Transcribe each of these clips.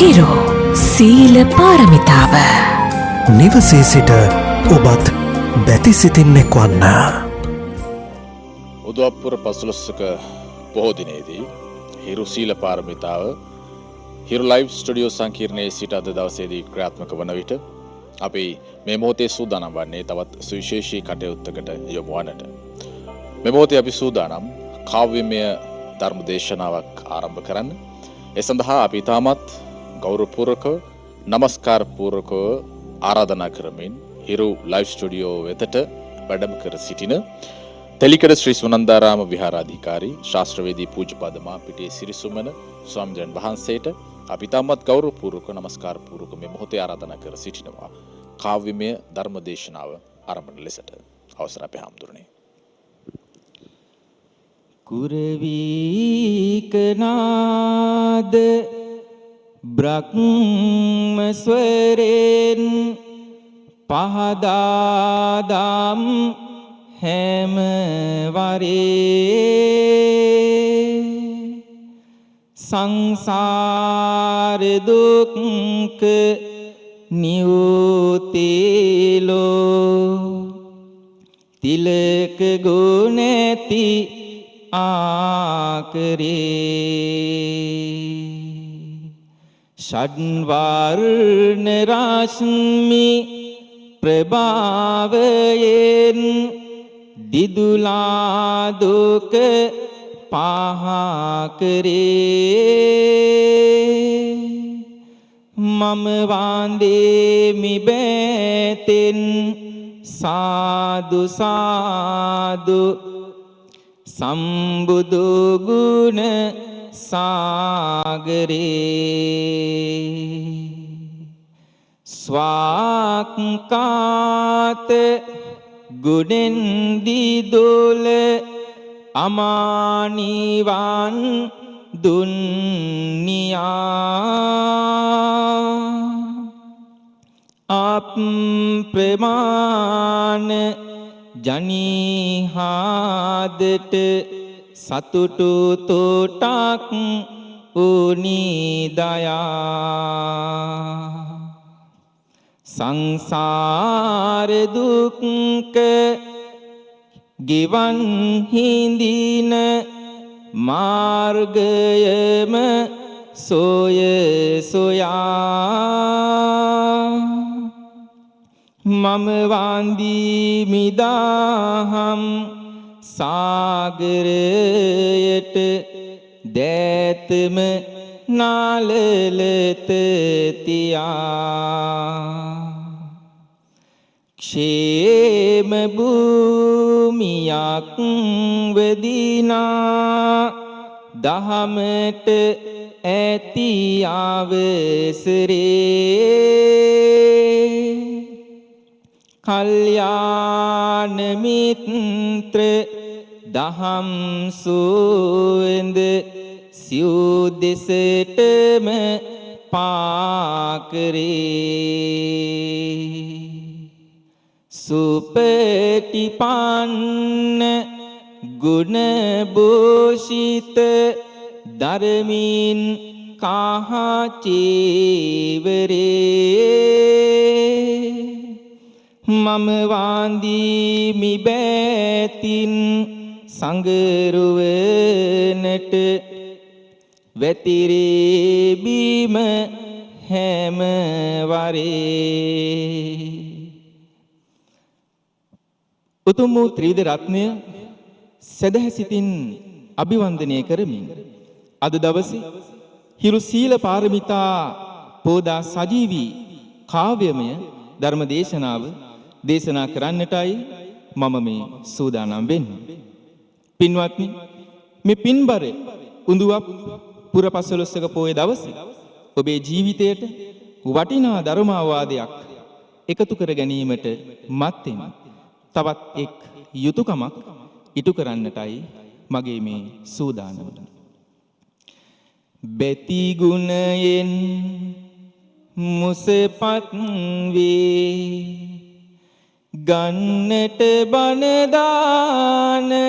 හිරු සීල පාරමිතාව නිවසේ සිට ඔබත් බැති සිතින් එක්වන්න. උදව්පුර පසළොස්වක පොහෝ දිනේදී හිරු සීල පාරමිතාව හිරු ලයිව් ස්ටුඩියෝ සංකීර්ණයේ සිට අද දවසේදී ක්‍රියාත්මක වන විට අපි මේ මොහොතේ සූදානම් වන්නේ තවත් සුවිශේෂී කටයුත්තකට යොමු වන්නට. මේ මොහොතේ අපි සූදානම් කාව්‍යමය ධර්ම දේශනාවක් ආරම්භ කරන්න. ඒ සඳහා අපි තාමත් ගෞරවපූර්වක නමස්කාර පූර්වක ආරාධනා කරමින් හිරු ලයිව් ස්ටුඩියෝ වෙතට වැඩම කර සිටින තෙලිකඩ ශ්‍රී සුනන්දාරාම විහාරාධිකාරී ශාස්ත්‍රවේදී පූජ්‍යපද මාපිටියේ සිරිසුමන ස්වාමීන් වහන්සේට අපි තාමත් ගෞරවපූර්වක නමස්කාර පූර්වක මේ මොහොතේ ආරාධනා කර සිටිනවා කාව්‍යමය ධර්ම දේශනාව ආරම්භ ලෙසට. අවසර අපේ හාමුදුරනේ. කුරවීකනාද බ්‍රහ්ම ස්වරෙන් පහදාදම් හැම වරේ සංසාර දුක්ඛ නියුතිලෝ තිලක ගුණති ආකරේ ෂඩ්වර්ණ රශ්මි ප්‍රභාවයෙන් දිදුලා දුක පහකරේ මම වන්දේමි බෑතෙන් සාදු සාදු සම්බුදු ගුණ සාගරේ ස්වාක්කාත ගුණෙන් දිදුල අමානිවන් දුන්නියා අප්‍රමාණ ජනිහාදට සතුටු තෝටක් උනිදයා සංසාර දුක්ඛ ගිවන් හිඳින මාර්ගයම සොය සොයා මම වන්දිමි දහම් සාගරයට දෑතම නාලලත තියා ക്ഷേම භූමියක් වෙදිනා දහමට ඇති අවසරේ කල්යාණ මිත්‍ර දහම් සුවඳ සිව් දෙසටම පාකරේ සුපටිපන්න ගුණ භූෂිත ධර්මින් කහචීවරේ මම වන්දිමි බෑතින් සංගරුවනට වැතිරේ බීම හැම වරේ උතුම් වූ ත්‍රිවිධ රත්නය සදහසිතින් අභිවන්දනය කරමින් අද දවසේ හිරු සීල පාරමිතා පෝදා සජීවී කාව්‍යමය ධර්ම දේශනාව දේශනා කරන්නටයි මම මේ සූදානම් වෙන්නේ. පින්වත්නි, මේ පින්බර උඳුවප් පුර පසළොස්වක පොයේ දවසේ ඔබේ ජීවිතයට වටිනා ධර්මාවාදයක් එකතු කර ගැනීමට මත්තෙන් තවත් එක් යුතුයකමක් ඉටු කරන්නටයි මගේ මේ සූදානම. බෙති ගුණයෙන් මුසපත් වේ ගන්නට බණ දානය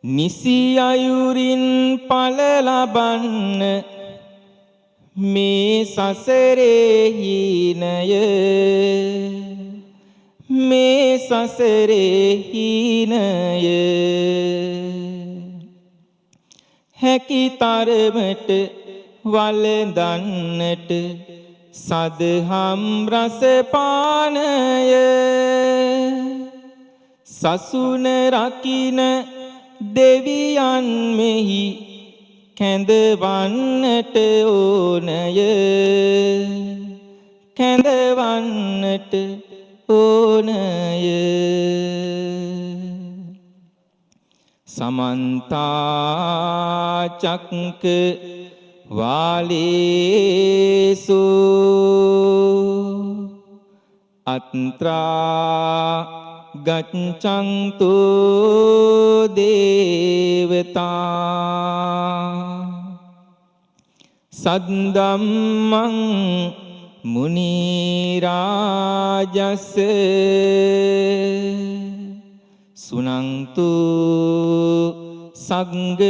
නිසි අයුරින් ඵල ලබන්න මේ සසරේ හීනය මේ සසරේ හීනය හැකි තරමට වළඳන්නට සදහම් රස පානය සසුන රකින්න දෙවියන් මෙහි කැඳවන්නට ඕනය කැඳවන්නට ඕනය සමන්තා චක්ක වාලේසු අත්‍රා ගච්ඡන්තු දේවතා සද්දම්මං මුනි රාජස් සුනන්තු සංඝ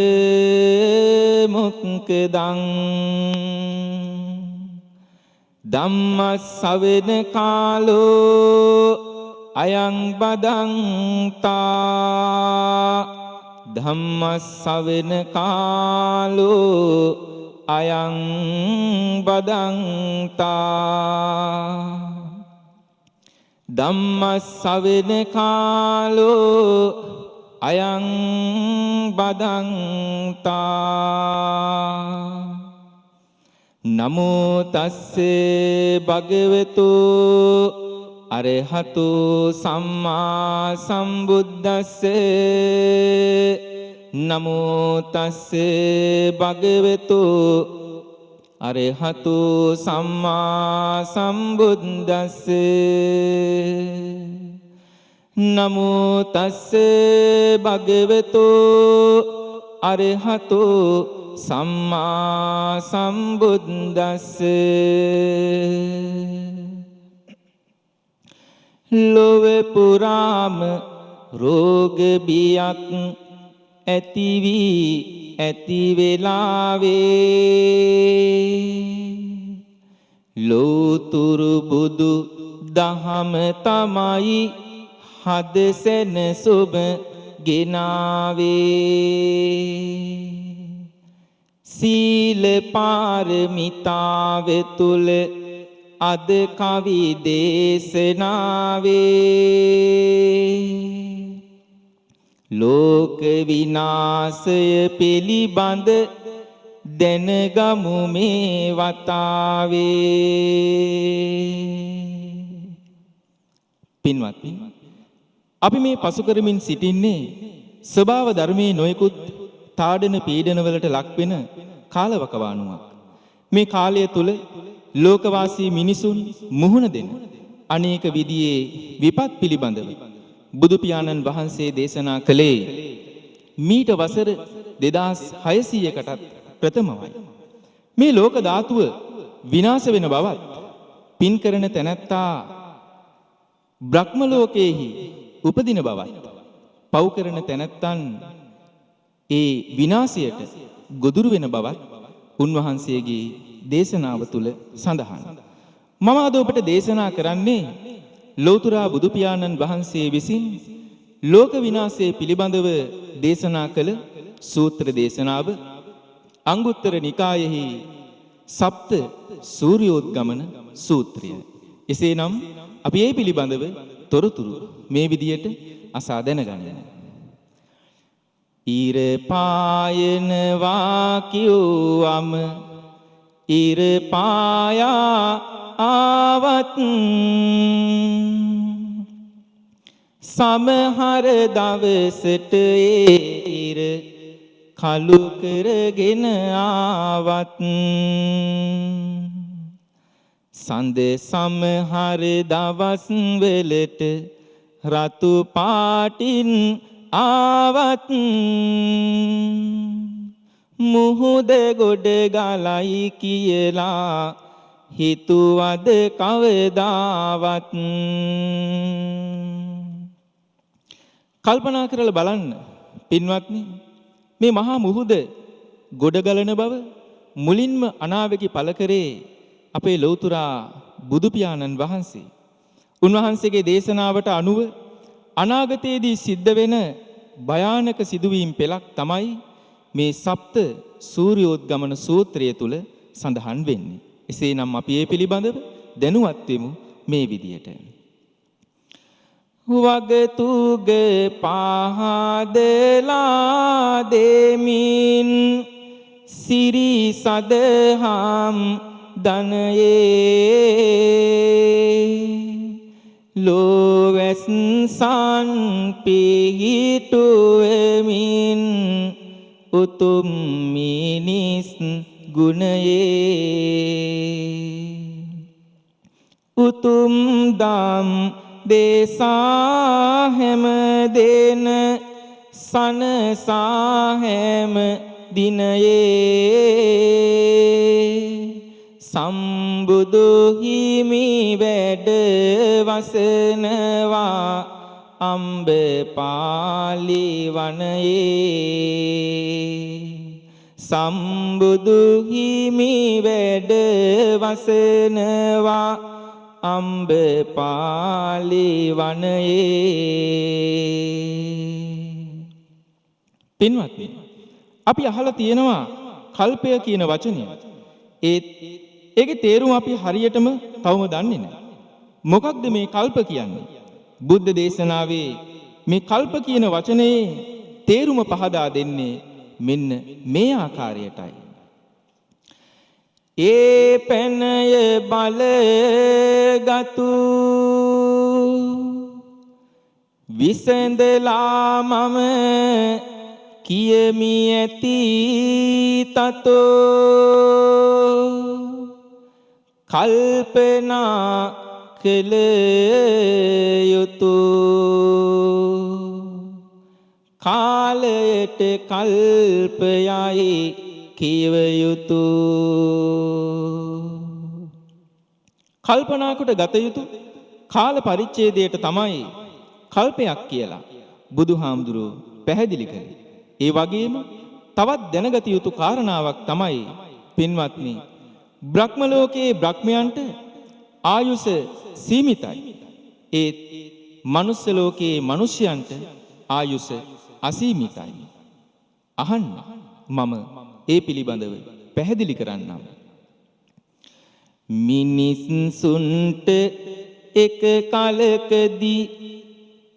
මොක්ඛදං ධම්ම ශ්‍රවණ කාලෝ අයං බදන්තා ධම්ම ශ්‍රවණ කාලෝ අයං බදන්තා ධම්ම ශ්‍රවණ කාලෝ අයං බදන්තා නමෝ තස්සේ භගවතු අරහතු සම්මා සම්බුද්දස්සේ නමෝ තස්සේ භගවතු අරහතු සම්මා සම්බුද්දස්සේ නමෝ තස්සේ භගවතු අරහතු සම්මා සම්බුද්දස්සේ ලොව පුරාම රෝග බියක් ඇති වී ඇති වෙලාවේ ලෝතුරු බුදු දහම තමයි හද සෙනසුබ ගෙනාවේ සීල පාරමිතාව තුල අද කවි දේශනාවේ ලෝක විනාශය පිළිබඳ දැනගමු මේ වතාවේ පින්වත්නි අපි මේ පසු කරමින් සිටින්නේ ස්වභාව ධර්මයේ නොයෙකුත් තාඩන පීඩන වලට ලක් වෙන කාලවකවානුවක් මේ කාලය තුල ලෝකවාසී මිනිසුන් මුහුණ දෙන අනේක විදියේ විපත් පිළිබඳව බුදු පියාණන් වහන්සේ දේශනා කළේ මීට වසර 2600කටත් ප්‍රථමවයි. මේ ලෝක ධාතුව විනාශ වෙන බවත් පින් කරන තැනැත්තා බ්‍රහ්ම ලෝකයේහි උපදින බවත් පව් කරන තැනැත්තන් ඒ විනාශයට ගොදුරු වෙන බවත් උන්වහන්සේගේ දේශනාව තුල සඳහන්. මම අද ඔබට දේශනා කරන්නේ ලෞතුරා බුදු පියාණන් වහන්සේ විසින් ලෝක විනාශය පිළිබඳව දේශනා කළ සූත්‍ර දේශනාව අංගුත්තර නිකායෙහි සප්ත සූර්යෝද්ගමන සූත්‍රය. එසේනම් අපි මේ පිළිබඳව තොරතුරු මේ විදියට අසා දැනගන්න. ඊර පායනවා කිව්වම ඊර පායා ආවත් සමහර දවසට ඊර කලු කරගෙන ආවත් සඳ සමහර දවස් වලට රතු පාටින් ආවත් මුහුද ගොඩ ගලයි කියලා හිතුවද කවදාවත් කල්පනා කරලා බලන්න පින්වත්නි මේ මහා මුහුද ගොඩගලන බව මුලින්ම අනාවැකි පළ කරේ අපේ ලෞතුරා බුදු පියාණන් වහන්සේ. උන්වහන්සේගේ දේශනාවට අනුව අනාගතයේදී සිද්ධ වෙන භයානක සිදුවීම් පෙළක් තමයි මේ සප්ත සූර්යෝද්ගමන සූත්‍රය තුල සඳහන් වෙන්නේ. එසේනම් අපි මේ පිළිබඳව දැනුවත් වෙමු මේ විදියට. වගතුග පහදලා දෙමින් සිරි සදහම් ධනයේ ලෝවැස්සන් පිහිටුවමින් උතුම් මිනිස් ගුණයේ උතුම් දම් දේසා හැම දෙන සනසා හැම දිනයේ සම්බුදු හිමි වැඩ වසනවා අම්බපාලි වනයේ සම්බුදු හිමි වැඩ වසනවා අම්බපාලි වනයේ. පින්වත්නි, අපි අහලා තියෙනවා කල්පය කියන වචනය. ඒකේ තේරුම අපි හරියටම තවම දන්නේ නැහැ. මොකක්ද මේ කල්ප කියන්නේ? බුද්ධ දේශනාවේ මේ කල්ප කියන වචනේ තේරුම පහදා දෙන්නේ මෙන්න මේ ආකාරයටයි. ඒ පැනය බලගතු විසඳලා මම කියමි ඇති තතෝ කල්පනා කළ යුතු කාලයට කල්පයයි කියව යුතු කල්පනා කොට ගත යුතු කාල පරිච්ඡේදයට තමයි කල්පයක් කියලා බුදුහාමුදුරුවෝ පැහැදිලි කළේ. ඒ වගේම තවත් දැනගත යුතු කාරණාවක් තමයි පින්වත්නි, බ්‍රහ්ම ලෝකයේ බ්‍රහ්මයන්ට ආයුෂ සීමිතයි. ඒ මනුස්ස ලෝකයේ මිනිසයන්ට ආයුෂ අසීමිතයි. අහන්න, මම ඒ පිළිබඳව පැහැදිලි කරන්නම්. මිනිස්සුන්ට එක කලකදී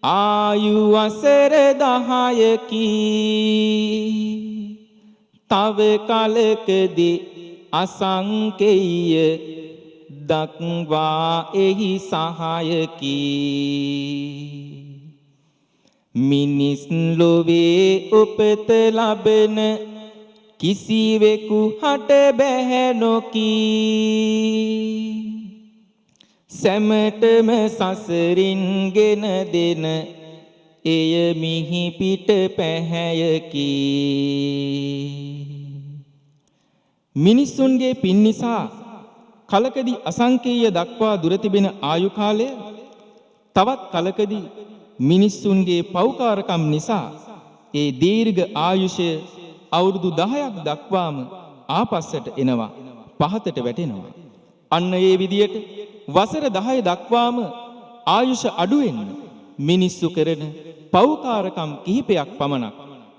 ආයු වසර 10කි, තව කලකදී අසංකේය දක්වා එහි සහායකි. මිනිස් ලොවේ උපත ලබන කිසිවෙකු හට බැහැ නොකී. සැමටම සසරින් ගෙන දෙන එය මිහි පිට පැහැයකි. මිනිසුන්ගේ පින් නිසා කලකදී අසංකේය දක්වා දුර තිබෙන ආයු කාලය තවත් කලකදී මිනිසුන්ගේ පෞකාරකම් නිසා ඒ දීර්ඝ ආයුෂය අවුරුදු 10ක් දක්වාම ආපස්සට එනවා, පහතට වැටෙනවා. අන්න ඒ විදියට වසර 10 දක්වාම ආයුෂ අඩු වෙන්න මිනිස්සු කරන පෞකාරකම් කිහිපයක් පමණක්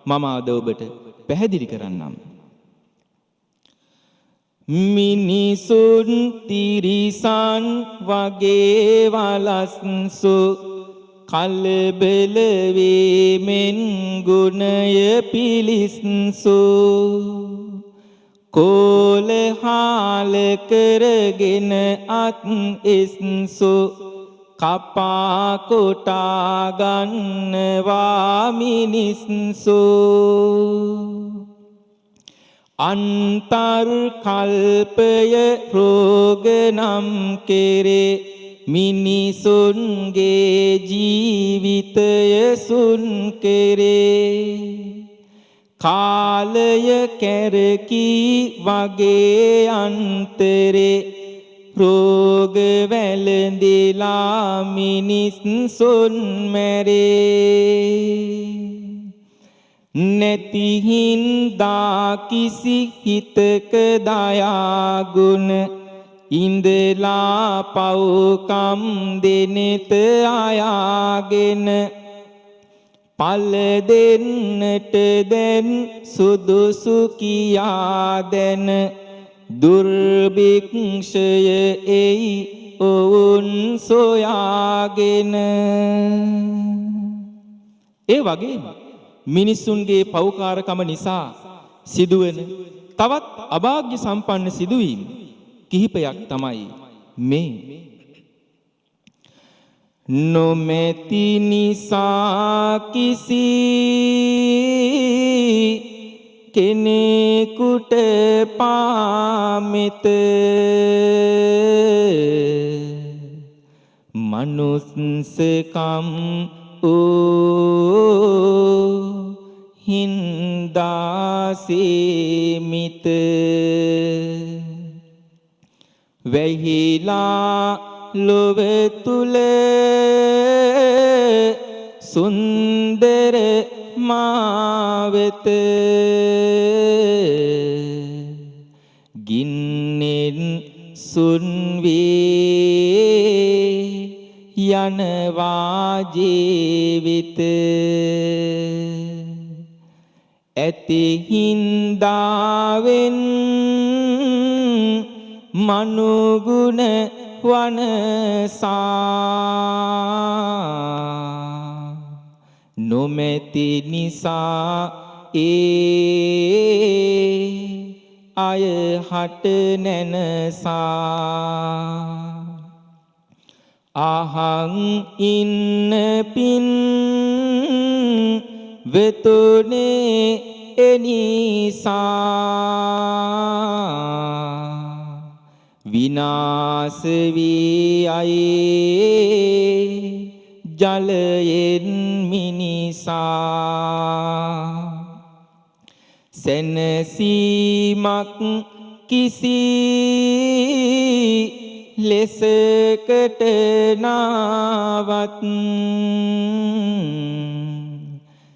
මම අද ඔබට පැහැදිලි කරන්නම්. මිනිසුන් තිරිසන් වගේ වලස්සු කලබල වීමෙන් ගුණය පිලිස්සු කෝලහාල කරගෙන අත් ඉස්සු කපා කොටා ගන්නවා මිනිස්සු. අන්තර් කල්පය රෝග නම් කෙරේ මිනිසුන්ගේ ජීවිතය සුන් කෙරේ. කාලය කැරකී වගේ අන්තරේ රෝග වැළඳිලා මිනිස්සුන් මැරේ. නැති හින්දා කිසි හිතක දයාගුණ ඉඳලා පව්කම් දෙනෙත අයාගෙන පල දෙන්නට දැන් සුදුසු කියා දැන දුර්භික්ෂය එයි ඔවුන් සොයාගෙන. ඒ වගේම මිනිසුන්ගේ පෞකාරකම නිසා සිදුවන තවත් අභාග්‍ය සම්පන්න සිදුවීම් කිහිපයක් තමයි මේ. නොමැති නිසා කිසි කෙනෙකුට පාමෙත මනුස්සකම් හින්දාසීමිත වැහිලා ලොව තුල සුන්දර මාවෙත ගින්නෙන් සුන් වී යනවා ජීවිත ඇති හින්දාවෙන් මනුගුණ වනසා නොමැති නිසා ඒ අය හට නැනසා අහං ඉන්න පින් වෙතුනේ එනිසා විනාශ වී අයේ ජලයෙන් මිනිසා සැනසීමක් කිසි ලෙසකට නාවත්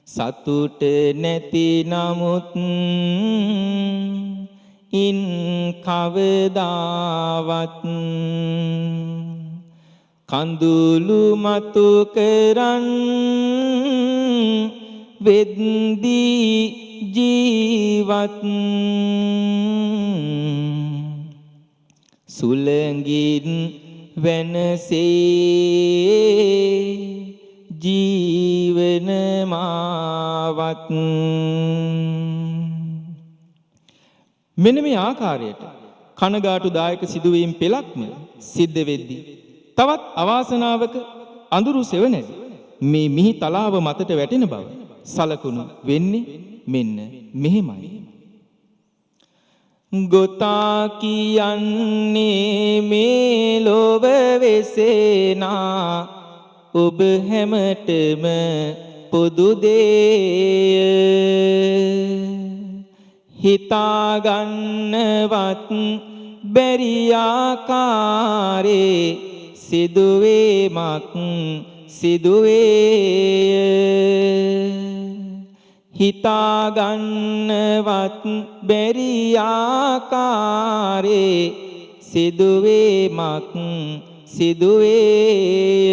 සතුට නැති නමුත් ඉන් කවදාවත් කඳුළු මතු කරන් වෙද්දී ජීවත් සුළඟින් වෙනසේ ජීවන මාවත් මෙන්න මේ ආකාරයට කනගාටුදායක සිදුවීම් පෙළක්ම සිද්ධ වෙද්දී තවත් අවාසනාවක අඳුරු සෙවණැලි මේ මිහි තලාව මතට වැටෙන බව සලකුණු වෙන්නේ මෙන්න මෙහෙමයි. ගොතා කියන්නේ මේ ලොව වෙසෙනා ඔබ හැමතෙම පොදු දේය හිතාගන්නවත් බැරි ආකාරේ සිදුවීමක් සිදුවේය හිතාගන්නවත් බැරි ආකාරේ සිදුවීමක් සිදුවේය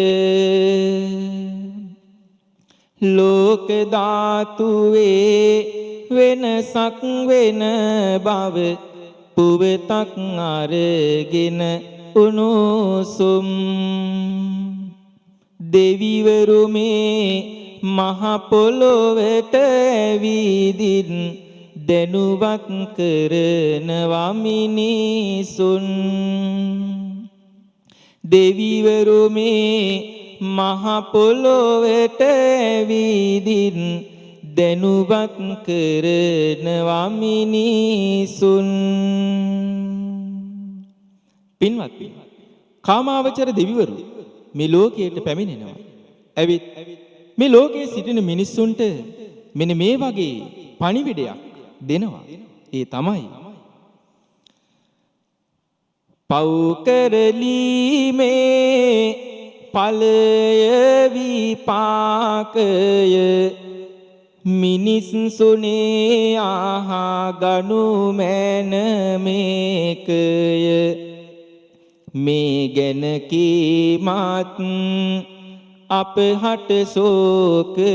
ලෝක ධාතුවේ වෙනසක් වෙන බව පුවතක් අරගෙන උණුසුම් දෙවිවරු මේ මහ පොළොවට ඇවිදින් දැනුවත් කරනවා මිනිසුන් දෙවිවරු මේ මහ පොළොවට ඇවිදින් දැනුවත් කරනවා මිනිසුන් පින්වත්නි කාමාවචර දෙවිවරු මේ ලෝකයට පැමිණෙනවා ඇවිත් මේ ලෝකයේ සිටින මිනිස්සුන්ට මෙන්න මේ වගේ පණිවිඩයක් දෙනවා ඒ තමයි පව් කරලීමේ ඵලය විපාකය මිනිස්සුනේ ආහා ගනු මැන මේකය මේ ගැන කීමත් අපහට ශෝකය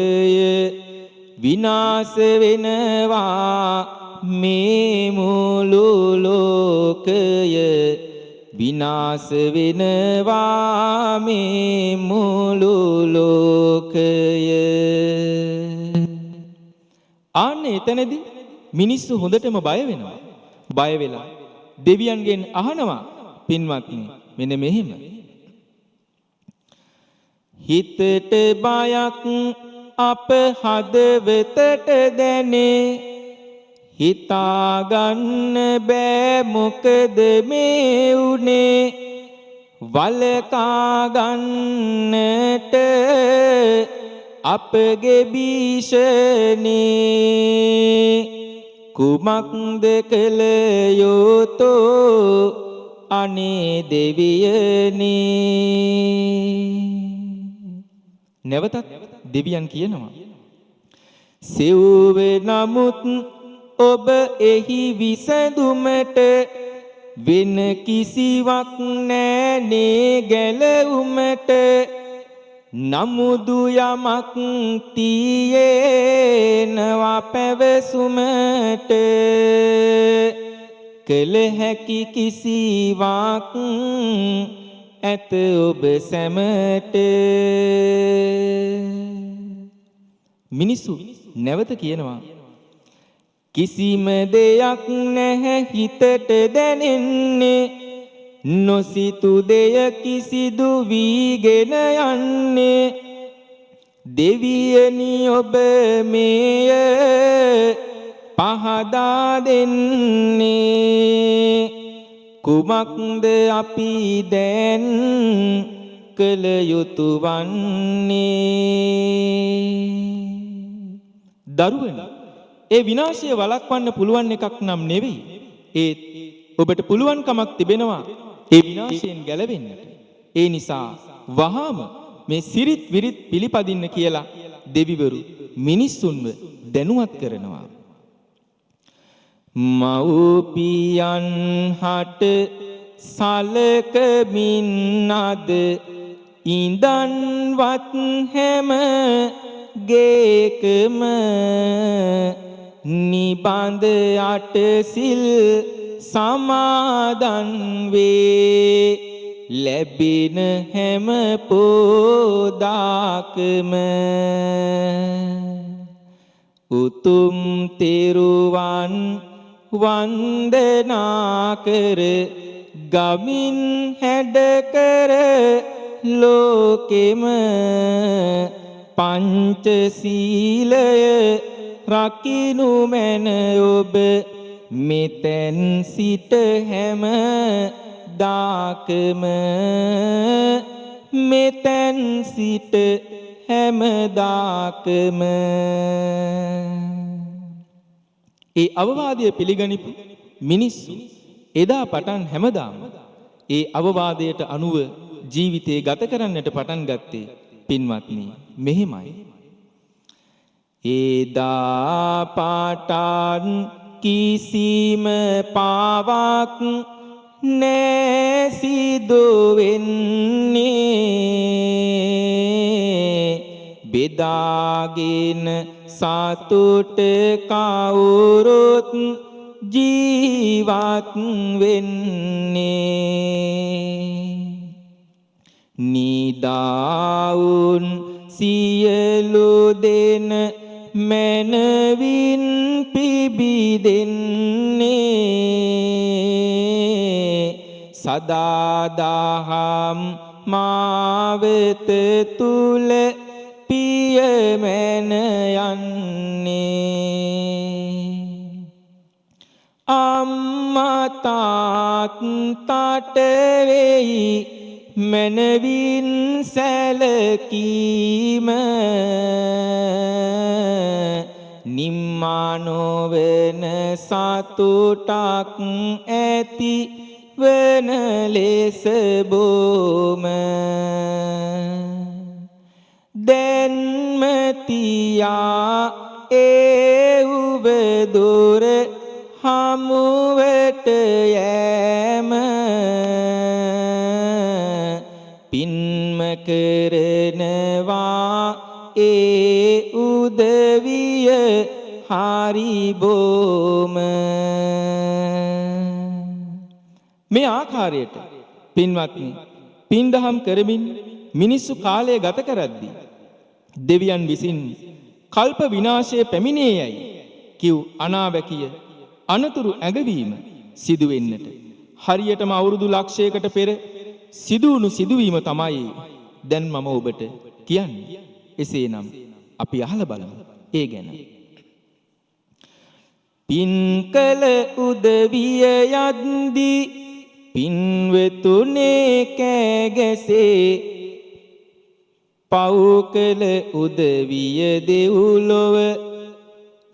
විනාශ වෙනවා මේ මුළු ලෝකය විනාශ වෙනවා මේ මුළු ලෝකය. ආන්න එතනදී මිනිස්සු හොඳටම බය වෙනවා. බය වෙලා දෙවියන්ගෙන් අහනවා පින්වත්නි මෙන්න මෙහෙම. හිතට බයක් අප හදවතට දැනේ හිතා ගන්න බෑ මොකද මේ උනේ වලකා ගන්නට අපගේ භීෂණේ කුමක්ද කළ යුතෝ අනේ දෙවියනේ. නැවතත් දෙවියන් කියනවා සෙව්වේ නමුත් ඔබ එහි විසඳුමට වෙන කිසිවක් නෑනේ ගැලවුමට නමුදු යමක් තියෙනවා පැවසුමට කළ හැකි කිසිවක් ඇත ඔබ සැමට. මිනිස්සු නැවත කියනවා කිසිම දෙයක් නැහැ හිතට දැනෙන්නේ නොසිතු දෙය කිසිදු වීගෙන යන්නේ දෙවියනි ඔබ මේය පහදා දෙන්නේ කුමක්ද අපි දැන් කළ යුතු වන්නේ. දරුවනි ඒ විනාශය වළක්වන්න පුළුවන් එකක් නම් නෙවෙයි. ඒත් ඔබට පුළුවන්කමක් තිබෙනවා ඒ විනාශයෙන් ගැලවෙන්නට. ඒ නිසා වහාම මේ සිරිත් විරිත් පිළිපදින්න කියලා දෙවිවරු මිනිස්සුන්ව දැනුවත් කරනවා. මව්පියන් හට සලකමින් අද ඉඳන්වත් හැම ගේකම නිබඳ අටසිල් සමාදන් වේ ලැබෙන හැම පෝදාකම උතුම් තෙරුවන් වන්දනා කර ගමින් හැඩ කර ලෝකෙම පංචශීලය රකිනු මැන ඔබ මෙතෙන් සිට හැම දාකම මෙතෙන් සිට හැම දාකම. ඒ අවවාදය පිළිගනිපු මිනිස්සු එදා පටන් හැමදාම ඒ අවවාදයට අනුව ජීවිතේ ගත කරන්නට පටන් ගත්තේ පින්වත්නි මෙහෙමයි. එදා පටන් කිසිම පාවක් නෑ සිදු වෙන්නේ බෙදාගෙන සතුට කවුරුත් ජීවත් වෙන්නේ නිදාවුන් සියලු දෙන මනවින් පිබිදෙන්නේ සදාදහම් මාවෙත තුල පියමැන යන්නේ අම්මා තාත්තට වෙයි මනවින් සැලකීම නිම්මානොවන සතුටක් ඇති වන ලෙස බොම දැන්ම තියා ඒ උබ දුර හමුවට යෑම පින්ම කරනවා ඒ උදවිය හරි බොම මේ ආකාරයට පින්වත්නි පින්දහම් කරමින් මිනිස්සු කාලය ගත කරද්දී දෙවියන් විසින් කල්ප විනාශය පැමිණේයයි කිව් අනාවැකිය අනතුරු ඇඟවීම සිදු වෙන්නට හරියටම අවුරුදු ලක්ෂයකට පෙර සිදුවුණු සිදුවීම තමයි දැන් මම ඔබට කියන්නේ. එසේනම් අපි අහලා බලමු ඒ ගැන. පින් කළ උදවිය යද්දී පින්වෙතුනේ කෑගැසේ පව් කළ උදවිය දෙව්ලොව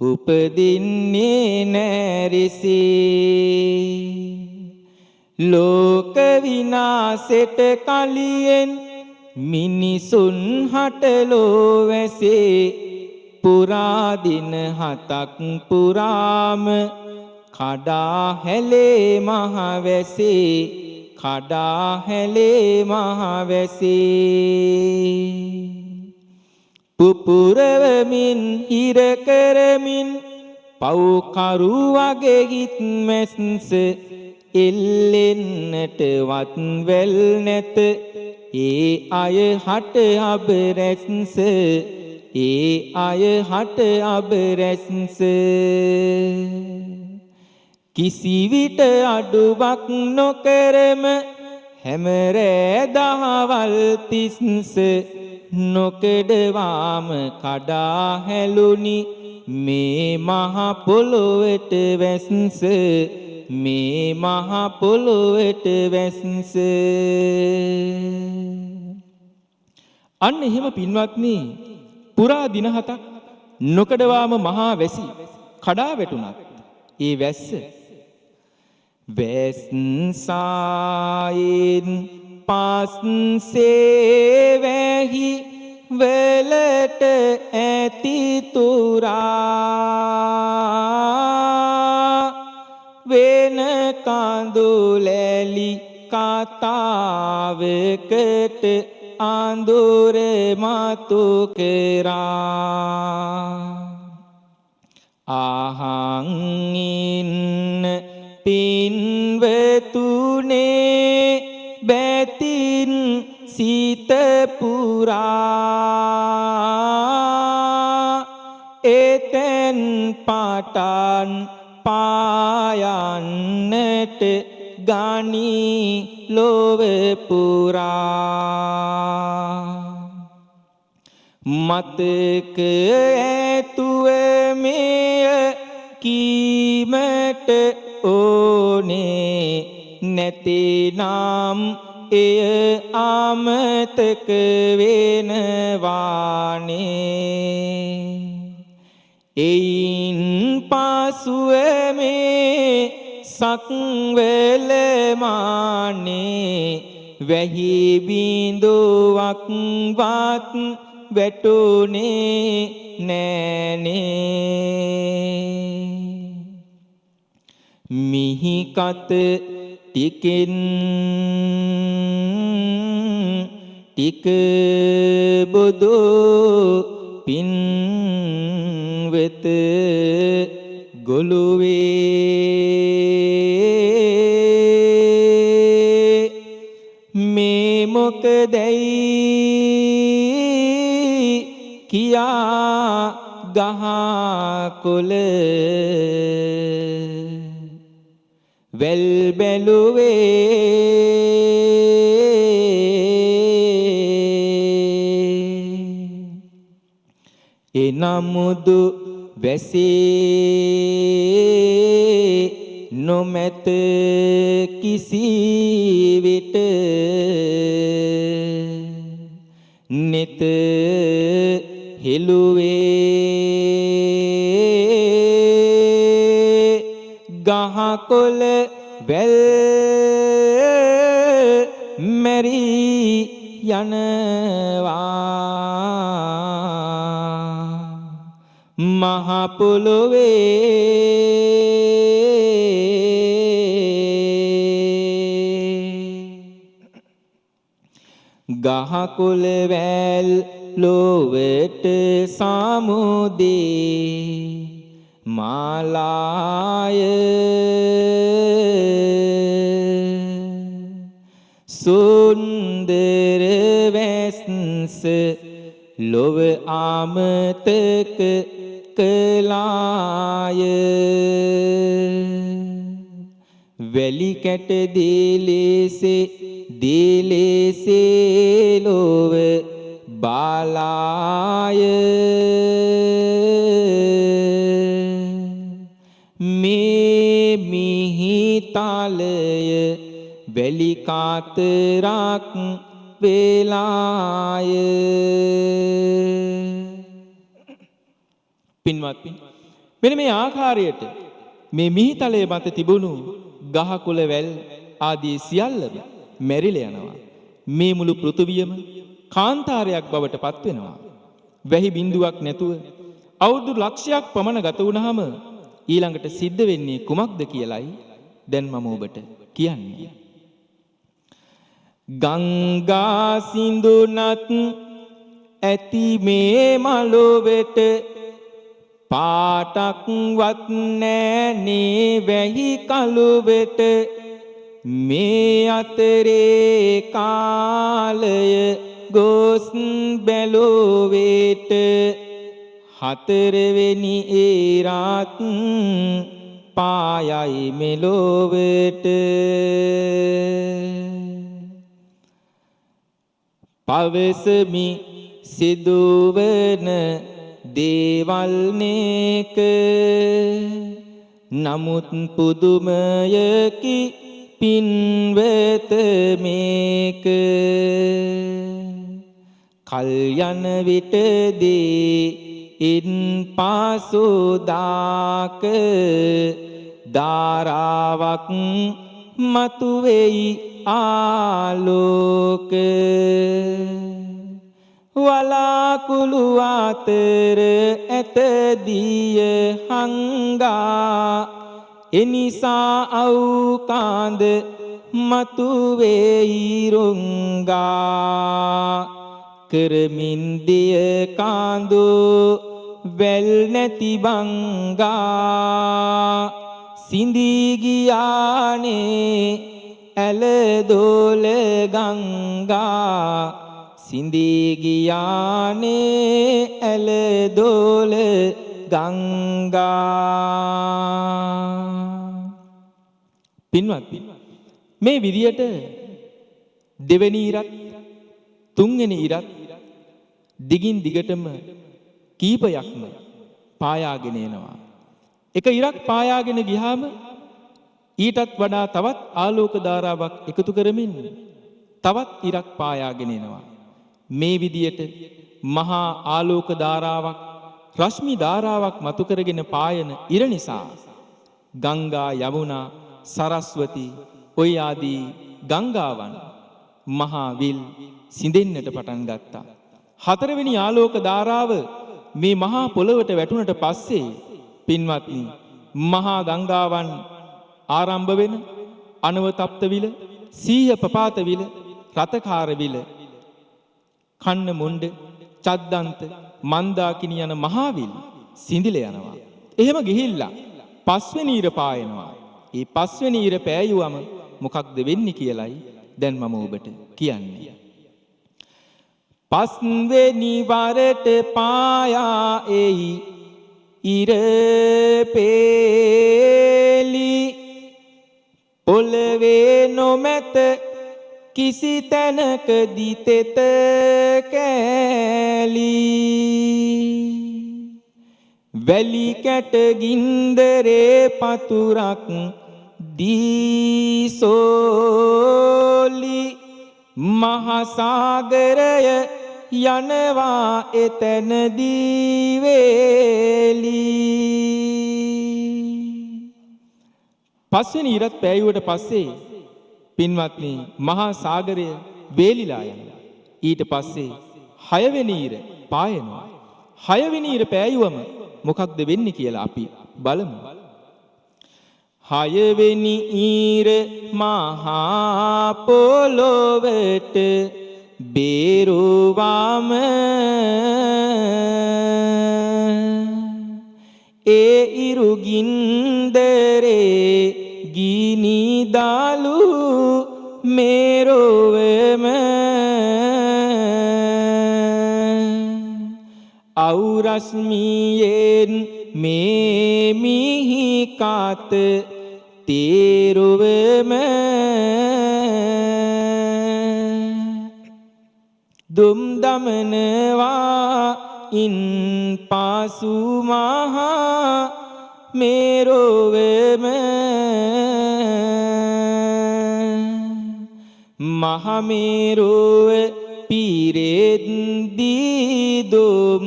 උපදින්නේ නැරිසේ ලෝක විනාශෙට කලියෙන් මිනිසුන් හටලෝ වැසේ පුරා දින 7ක් පුරාම කඩා හැලේ මහ වැසේ කඩා හැලේ මහ වැසේ පුපුරවමින් හිර කරමින් පව්කරු වගේ හිත් මැස්ස එල්ලෙන්නටවත් වැල් නැත ඒ අය හට අබ රැස්ස ඒ අය හට අබ රැස්ස කිසිවිට අඩුවක් නොකරම හැම රෑ දහවල් තිස්ස නොකඩවාම කඩා හැලුනි මේ මහ පොළොවට වැස්ස මේ මහ පොළොවට වැස්ස අන්න එහෙම පින්වත්නි පුරා දින 7ක් නොකඩවාම මහා වැසි කඩා වැටුණත් ඒ වැස්ස වැස්සායෙන් පස්සේ වැහි වලට ඇති තුරා වෙන කඳුලැලි කතාවකට අඳුර මතු කරා ආහං ඉන්න පින්වතුනේ බැතින් සිත පුරා එතෙන් පටන් පායන්නට ගනී ලොව පුරා මතක ඇතුව මෙය කීමට ඕනේ නැතිනම් එය අමතක වෙනවානේ එයින් පසුව මේ සක්වල මානේ වැහි බිඳුවක් වත් වැටුනේ නෑනේ මිහි කත ටිකෙන් ටික බොදු පින් වෙත ගොළුවේ මේ මොකදැයි කියා ගහ කොළ වැල් බැලුවේ එනමුදු වැසේ නොමැත කිසි විට නිත හෙළුවේ ගහකොළ වැල් මැරී යනවා මහ පොළොවේ ගහකොළ වැල් ලොවට සමුදේ මාලාය සුන්දර වැස්ස ලොව ආමතක කලාය වැලි කැට දේලෙසේ ලොව බාලාය මේ මිහිතලය වැලි කාතරක් වේලාය පින්වත්නි මෙන්න මේ ආකාරයට මේ මිහිතලයේ මත තිබුණු ගහකොළ වැල් ආදී සියල්ලම මැරිලා යනවා මේ මුළු පෘථුවියම කාන්තාරයක් බවට පත් වෙනවා වැහි බිඳුවක් නැතුව අවුරුදු ලක්ෂයක් පමණ ගත වුණාම ඊළඟට සිද්ධ වෙන්නේ කුමක්ද කියලයි දැන් මම ඔබට කියන්නේ ගංගා සිඳුනත් ඇති මේ මලොවට පාටක්වත් නෑනේ වැහි කළුවට මේ අතරේ කාලය ගොස් බැලුවෙට හතරවෙනි ඒරත් පායයි මෙලොවට පවසමි සිදුවන දේවල් නේක නමුත් පුදුමයකි පින්වත මේක කල් යන විටදී ඉන් පාසුදාක ධාරාවක් මතුවෙයි ආලෝක වලාකුළු අතර ඇත දිය හංගා එනිසා අවුකාඳ මතුවෙයි රොංගා කරමින් දිය කාඳු වැල් නැති බංගා සිඳී ගියානේ ඇල දෝල ගංගා සිඳී ගියානේ ඇල දෝල ගංගා පින්වත්නි මේ විදියට දෙවෙනි ඉරත් තුන්වෙනි ඉරත් දිගින් දිගටම කීපයක්ම පායාගෙන එනවා එක ඉරක් පායාගෙන ගියාම ඊටත් වඩා තවත් ආලෝක ධාරාවක් එකතු කරමින් තවත් ඉරක් පායාගෙන එනවා මේ විදියට මහා ආලෝක ධාරාවක් රශ්මි ධාරාවක් මතු කරගෙන පායන ඉර නිසා ගංගා යමුනා සරස්වති ඔය ආදී ගංගාවන් මහා විල් සිඳෙන්නට පටන් ගත්තා හතරවෙනි ආලෝක ධාරාව මේ මහා පොළවට වැටුණට පස්සේ පින්වත්නි මහා ගංගාවන් ආරම්භ වෙන අනවතප්ත විල සීහ පපාත විල රතකාර විල කන්න මුණ්ඩ චද්දන්ත මන්දාකිනි යන මහා විල් සිඳිල යනවා එහෙම ගිහිල්ලා පස්වෙනි ඉර පායනවා ඒ පස්වෙනි ඉර පෑයුවම මොකක්ද වෙන්නේ කියලයි දැන් මම ඔබට කියන්නේ පස්වෙනි වරට පායා එයි ඉර පේලි පොළවේ නොමැත කිසි තැනකදී තෙත කෑලි වැලි කැට ගින්දරේ පතුරක් දීසෝලි මහසාගරය යනවා එතනදී වේලි පස්වෙනි ඉරත් පෑයුවට පස්සේ පින්වත්නි මහා සාගරය වේලිලා යනවා ඊට පස්සේ හයවෙනි ඉර පායනවා හයවෙනි ඉර පෑයුවම මොකක්ද වෙන්නේ කියලා අපි බලමු. හයවෙනි ඊර මහා පොළොවට බේරුවාම ඒ ඉරුගින්දරේ ගිනි දාලු මේරොවම අවුරස්මියෙන් මේ මිහි කාත තේරුවම දුම් දමනවා ඉන් පාසු මහා මේරොවම මහමේරුව පිරෙත් දීදුම්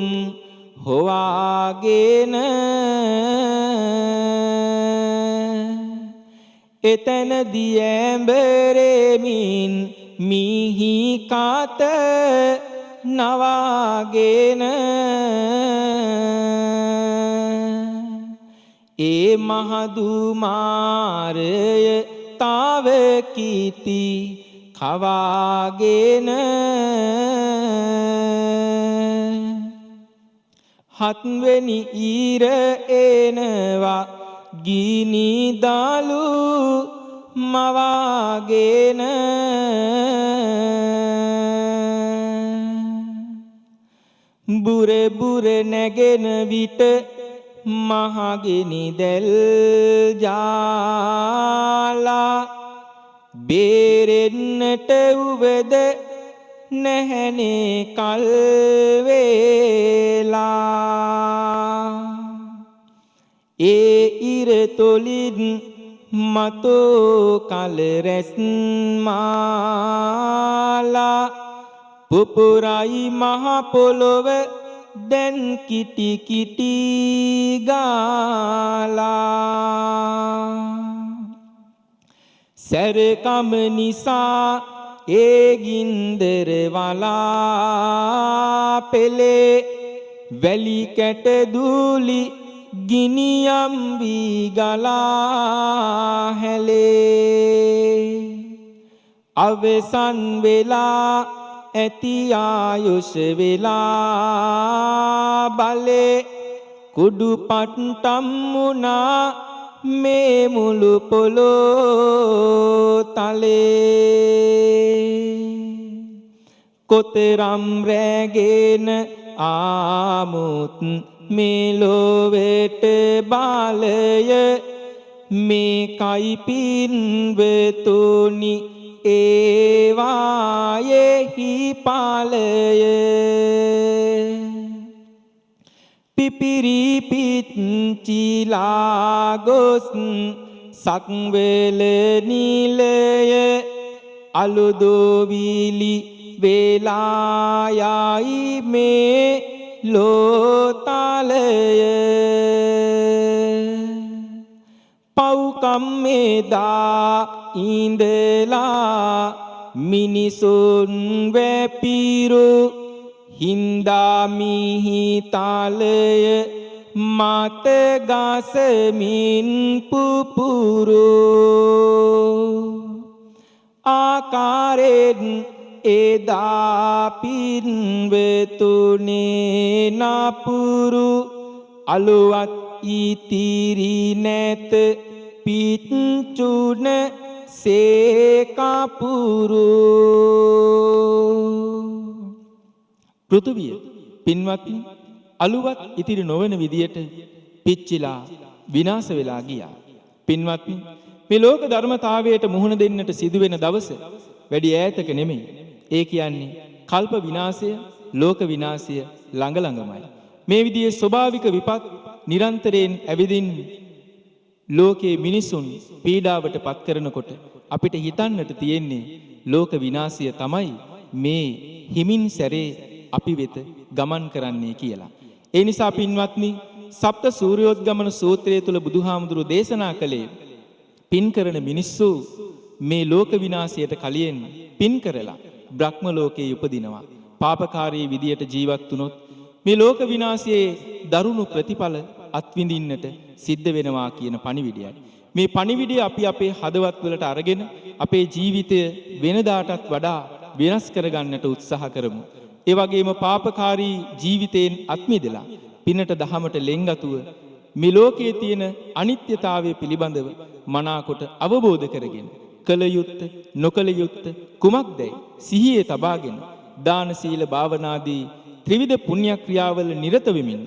හොවාගෙන එතනදී ඇඹරෙමින් මිහි කාත නවාගෙන ඒ මහදුමාරය තාව කීති කවාගෙන හත්වෙනි ඊර එනවා ගිනි දාලු මවාගෙන බුර බුර නැගෙන විට මහගිනි දැල් ජාලා බේරෙන්නට උවද නැහැනේ කල් වේලා ඒ ඉර තොලින් මතෝ කල රැස් මාලා පුපුරයි මහ පොළොව දැන් කිටි කිටි ගාලා සැරකම නිසා ඒ ගින්දර වලා පෙළේ වැලි කැට දූලි ගිනියම් වී ගලා හැලේ අවසන් වෙලා ඇති ආයුෂ වෙලා බලේ කුඩු පට්ටම් වුණා මේ මුළු පොළොව තලේ කොතරම් රැගෙන ආමුත් මේ ලොවට බාලය මේ කයි පින්වතුනි ඒවායෙහි පාලය පිපිරි පිච්චිලා ගොස් සක්වල නිලය අලුදෝවිලි වේලායයි මේ ලෝතලය පව්කම් මෙදා ඉඳලා මිනිසුන් වැපිරු හින්දා මිහි තාලය මත ගසමින් පුපුරු ආකාරෙන් එදා පින්වතුනේ නපුරු අලුවත් ඉතිරි නැත පිච්චුන සේකපුරු පෘථුවිය පින්වත්නි අලුවත් ඉතිරි නොවන විදියට පිච්චිලා විනාශ වෙලා ගියා. පින්වත්නි මේ ලෝක ධර්මතාවයට මුහුණ දෙන්නට සිදුවෙන දවස වැඩි ඈතක නෙමෙයි. ඒ කියන්නේ කල්ප විනාශය, ලෝක විනාශය ළඟ ළඟමයි. මේ විදිහේ ස්වභාවික විපත් නිරන්තරයෙන් ඇවිදින් ලෝකයේ මිනිසුන් පීඩාවට පත් කරනකොට අපිට හිතන්නට තියෙන්නේ ලෝක විනාශය තමයි මේ හිමින් සැරේ අපි වෙත ගමන් කරන්නේ කියලා. ඒ නිසා පින්වත්නි සප්ත සූර්යෝද්ගමන සූත්‍රය තුල බුදුහාමුදුරුවෝ දේශනා කළේ පින් කරන මිනිස්සු මේ ලෝක විනාශයට කලින් පින් කරලා බ්‍රහ්ම ලෝකයේ උපදිනවා. පාපකාරී විදියට ජීවත් වුණොත් මේ ලෝක විනාශයේ දරුණු ප්‍රතිඵල අත්විඳින්නට සිද්ධ වෙනවා කියන පණිවිඩයයි. මේ පණිවිඩය අපි අපේ හදවත් වලට අරගෙන අපේ ජීවිතය වෙනදාටත් වඩා වෙනස් කරගන්නට උත්සාහ කරමු. ඒ වගේම පාපකාරී ජීවිතයෙන් අත්මිදලා පිනට දහමට ලෙන්ගතුව මේ ලෝකයේ තියෙන අනිත්‍යතාවය පිළිබඳව මනාකොට අවබෝධ කරගෙන කල යුත්ත නොකල යුත්ත කුමක්දයි සිහියේ තබාගෙන දාන සීල භාවනාදී ත්‍රිවිධ පුණ්‍ය ක්‍රියාවල නිරත වෙමින්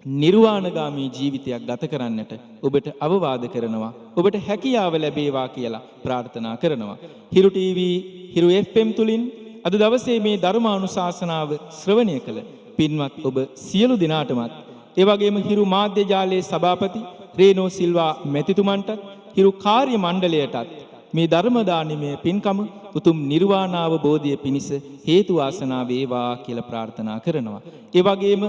නිර්වාණගාමී ජීවිතයක් ගත කරන්නට ඔබට අවවාද කරනවා. ඔබට හැකියාව ලැබේවා කියලා ප්‍රාර්ථනා කරනවා. හිරු ටීවී හිරු FM තුලින් අද දවසේ මේ ධර්මානුශාසනාව ශ්‍රවණය කළ පින්වත් ඔබ සියලු දෙනාටමත් ඒ වගේම හිරු මාධ්‍ය ජාලයේ සභාපති රේනෝ සිල්වා මැතිතුමන්ටත් හිරු කාර්ය මණ්ඩලයටත් මේ ධර්ම දානමය පින්කම උතුම් නිර්වාණ අවබෝධය පිණිස හේතු වාසනා වේවා කියලා ප්‍රාර්ථනා කරනවා. ඒ වගේම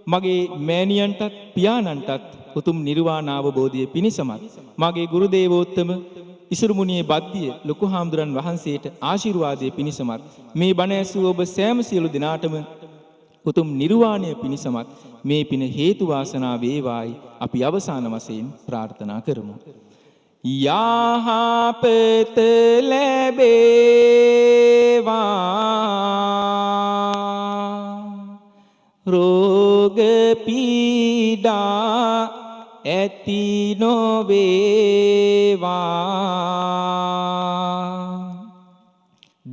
මගේ මෑණියන්ටත් පියාණන්ටත් උතුම් නිර්වාණ අවබෝධය පිණිසමත් මගේ ගුරු දේවෝත්තම ඉසුරුමුණියේ බද්දිය ලොකු හාමුදුරන් වහන්සේට ආශිර්වාදයේ පිණිසමත් මේ බණ ඇසූ ඔබ සෑම සියලු දෙනාටම උතුම් නිර්වාණය පිණිසමත් මේ පින හේතු වාසනා වේවායි අපි අවසාන වශයෙන් ප්‍රාර්ථනා කරමු. යහපත ලැබේවා රෝග පීඩා ඇති නොවේවා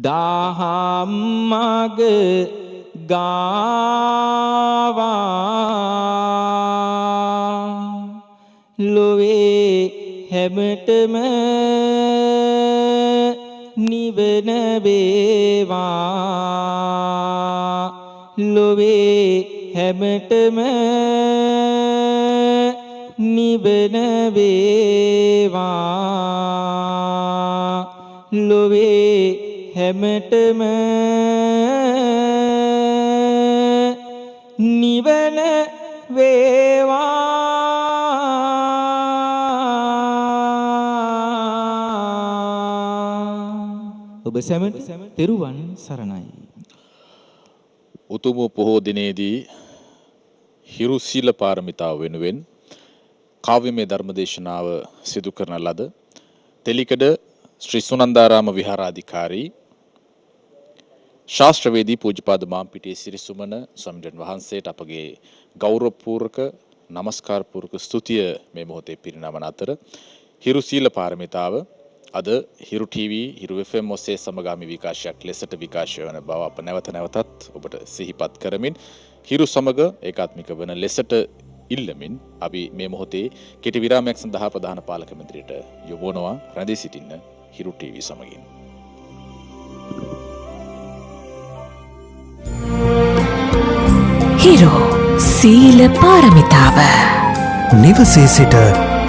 දහම් මග ගාවා ලොවේ හැමතෙම නිවන වේවා ලොවේ හැමතෙම නිවන වේවා ලොවේ හැමතෙම නිවන වේවා ඔබ සැමට තෙරුවන් සරණයි. උතුම් පොහෝ දිනේදී හිරු සීල පාරමිතාව වෙනුවෙන් කාව්‍යමය ධර්මදේශනාව සිදු කරන ලද තෙලිකඩ ශ්‍රී සුනන්දාරාම විහාරාධිකාරී ශාස්ත්‍රවේදී පූජ්‍යපාද මාම්පිටියේ සිරිසුමන ස්වාමීන් වහන්සේට අපගේ ගෞරවපූර්වක නමස්කාර පූර්වක ස්තුතිය මේ මොහොතේ පිරිනමන අතර හිරු සීල පාරමිතාව අද හිරු ටීවී හිරු FM ඔස්සේ සමගාමී විකාශයක් ලෙසට විකාශය වන බව අප නැවත නැවතත් ඔබට සිහිපත් කරමින් හිරු සමග ඒකාත්මික වන ලෙසට ඉල්ලමින් අපි මේ මොහොතේ කෙටි විරාමයක් සඳහා ප්‍රධාන පාලක මන්ත්‍රීට යොමුනවා. රැඳී සිටින්න හිරු ටීවී සමගින්. හිරු සීල පාරමිතාව නිවසේ සිට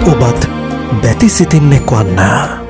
ඔබත් බැති සිතින් එක්වන්න.